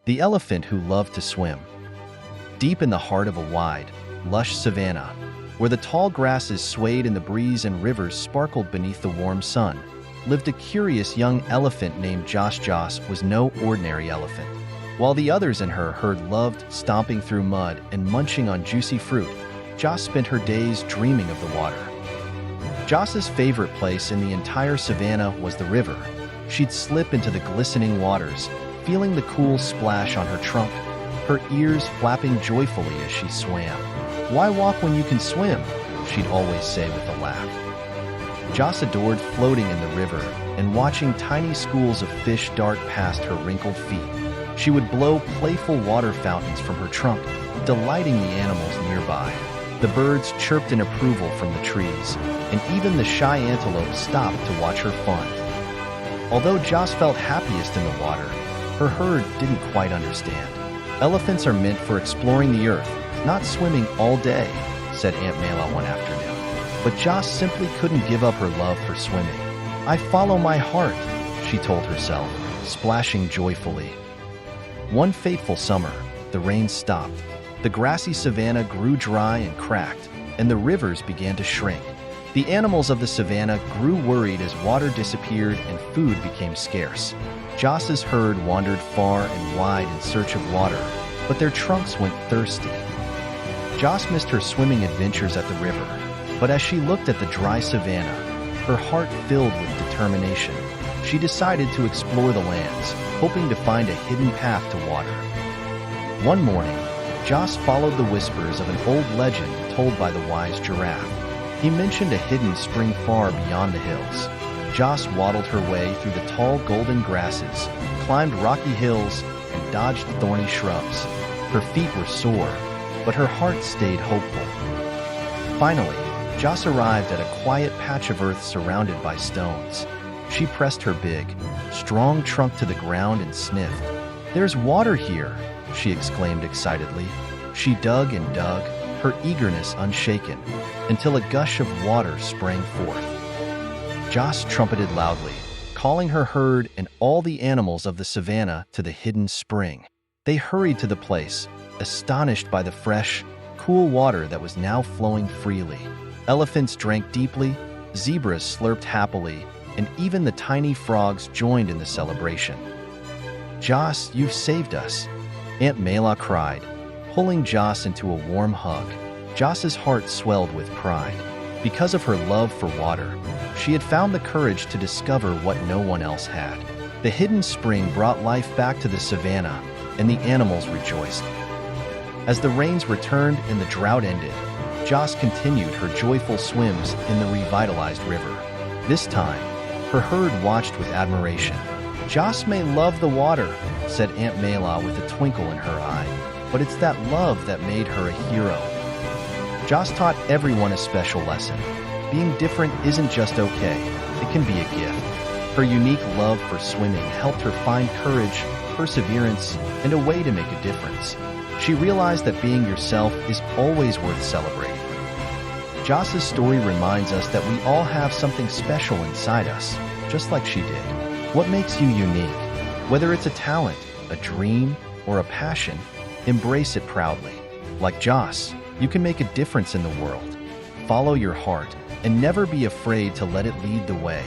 the elephant who loved to swim. Deep in the heart of a wide, lush savanna, where the tall grasses swayed in the breeze and rivers sparkled beneath the warm sun, lived a curious young elephant named Joss. Joss was no ordinary elephant. While the others in her herd loved stomping through mud and munching on juicy fruit, Joss spent her days dreaming of the water. Joss's favorite place in the entire savanna was the river. She'd slip into the glistening waters, feeling the cool splash on her trunk, her ears flapping joyfully as she swam. "Why walk when you can swim?" she'd always say with a laugh. Joss adored floating in the river and watching tiny schools of fish dart past her wrinkled feet. She would blow playful water fountains from her trunk, delighting the animals nearby. The birds chirped in approval from the trees, and even the shy antelope stopped to watch her fun. Although Joss felt happiest in the water, her herd didn't quite understand. "Elephants are meant for exploring the earth, not swimming all day," said Aunt Mela one afternoon. But Joss simply couldn't give up her love for swimming. "I follow my heart," she told herself, splashing joyfully. One fateful summer, the rain stopped. The grassy savanna grew dry and cracked, and the rivers began to shrink. The animals of the savanna grew worried as water disappeared and food became scarce. Joss's herd wandered far and wide in search of water, but their trunks went thirsty. Joss missed her swimming adventures at the river, but as she looked at the dry savanna, her heart filled with determination. She decided to explore the lands, hoping to find a hidden path to water. One morning, Joss followed the whispers of an old legend told by the wise giraffe. He mentioned a hidden spring far beyond the hills. Joss waddled her way through the tall golden grasses, climbed rocky hills, and dodged thorny shrubs. Her feet were sore, but her heart stayed hopeful. Finally, Joss arrived at a quiet patch of earth surrounded by stones. She pressed her big, strong trunk to the ground and sniffed. "There's water here," she exclaimed excitedly. She dug and dug, her eagerness unshaken, until a gush of water sprang forth. Joss trumpeted loudly, calling her herd and all the animals of the savanna to the hidden spring. They hurried to the place, astonished by the fresh, cool water that was now flowing freely. Elephants drank deeply, zebras slurped happily, and even the tiny frogs joined in the celebration. "Joss, you've saved us," Aunt Mela cried, pulling Joss into a warm hug. Joss's heart swelled with pride. Because of her love for water, she had found the courage to discover what no one else had. The hidden spring brought life back to the savanna, and the animals rejoiced. As the rains returned and the drought ended, Joss continued her joyful swims in the revitalized river. This time, her herd watched with admiration. "Joss may love the water," said Aunt Mela with a twinkle in her eye, "but it's that love that made her a hero." Joss taught everyone a special lesson. Being different isn't just okay, it can be a gift. Her unique love for swimming helped her find courage, perseverance, and a way to make a difference. She realized that being yourself is always worth celebrating. Joss's story reminds us that we all have something special inside us, just like she did. What makes you unique? Whether it's a talent, a dream, or a passion, embrace it proudly. Like Joss, you can make a difference in the world. Follow your heart and never be afraid to let it lead the way.